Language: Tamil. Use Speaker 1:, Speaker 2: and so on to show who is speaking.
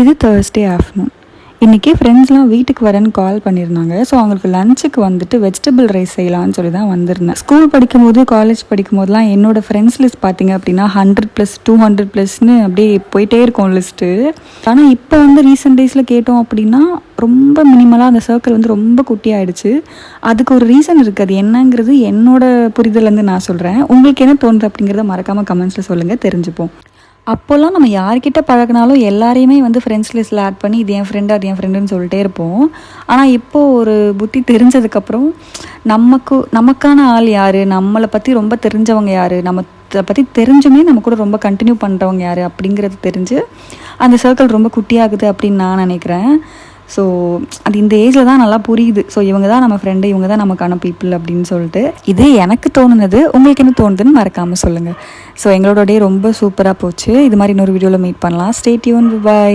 Speaker 1: இது Thursday ஆஃப்டர்நூன். இன்றைக்கி ஃப்ரெண்ட்ஸ்லாம் வீட்டுக்கு வரேன்னு கால் பண்ணியிருந்தாங்க. ஸோ அவங்களுக்கு லஞ்சுக்கு வந்துட்டு வெஜிடபிள் ரைஸ் செய்யலான்னு சொல்லி தான் வந்திருந்தேன். ஸ்கூல் படிக்கும்போது காலேஜ் படிக்கும்போதெல்லாம் என்னோடய ஃப்ரெண்ட்ஸ் லிஸ்ட் பார்த்திங்க அப்படின்னா 100+, 200+ன்னு அப்படியே போயிட்டே இருக்கும் லிஸ்ட்டு. ஆனால் இப்போ வந்து ரீசெண்ட் டேஸில் கேட்டோம் அப்படின்னா ரொம்ப மினிமலாக அந்த சர்க்கிள் வந்து ரொம்ப குட்டியாயிடுச்சு. அதுக்கு ஒரு ரீசன் இருக்குது. அது என்னங்கிறது என்னோட புரிதலேருந்து நான் சொல்கிறேன். உங்களுக்கு என்ன தோணுது அப்படிங்கிறத மறக்காமல் கமெண்ட்ஸில் சொல்லுங்கள், தெரிஞ்சுப்போம். அப்போல்லாம் நம்ம யார்கிட்ட பழகினாலும் எல்லாரையுமே வந்து ஃப்ரெண்ட்ஸ் லிஸ்ட்டில் ஆட் பண்ணி இது என் ஃப்ரெண்டு அது என் ஃப்ரெண்டுன்னு சொல்லிட்டே இருப்போம். ஆனால் இப்போது ஒரு புத்தி தெரிஞ்சதுக்கப்புறம் நமக்கான ஆள் யார், நம்மளை பற்றி ரொம்ப தெரிஞ்சவங்க யார், நம்ம பற்றி தெரிஞ்சுமே நம்ம கூட ரொம்ப கண்டினியூ பண்ணுறவங்க யார் அப்படிங்கிறது தெரிஞ்சு அந்த சர்க்கிள் ரொம்ப குட்டியாகுது அப்படின்னு நான் நினைக்கிறேன். ஸோ அது இந்த ஏஜில் தான் நல்லா புரியுது. ஸோ இவங்க தான் நம்ம ஃப்ரெண்டு, இவங்க தான் நமக்கான பீப்புள் அப்படின்னு சொல்லிட்டு. இது எனக்கு தோணுனது. உங்களுக்கு என்ன தோணுதுன்னு மறக்காமல் சொல்லுங்கள். ஸோ எங்களோட டே ரொம்ப சூப்பராக போச்சு. இது மாதிரி இன்னொரு வீடியோவில் மீட் பண்ணலாம். Stay tune. பை.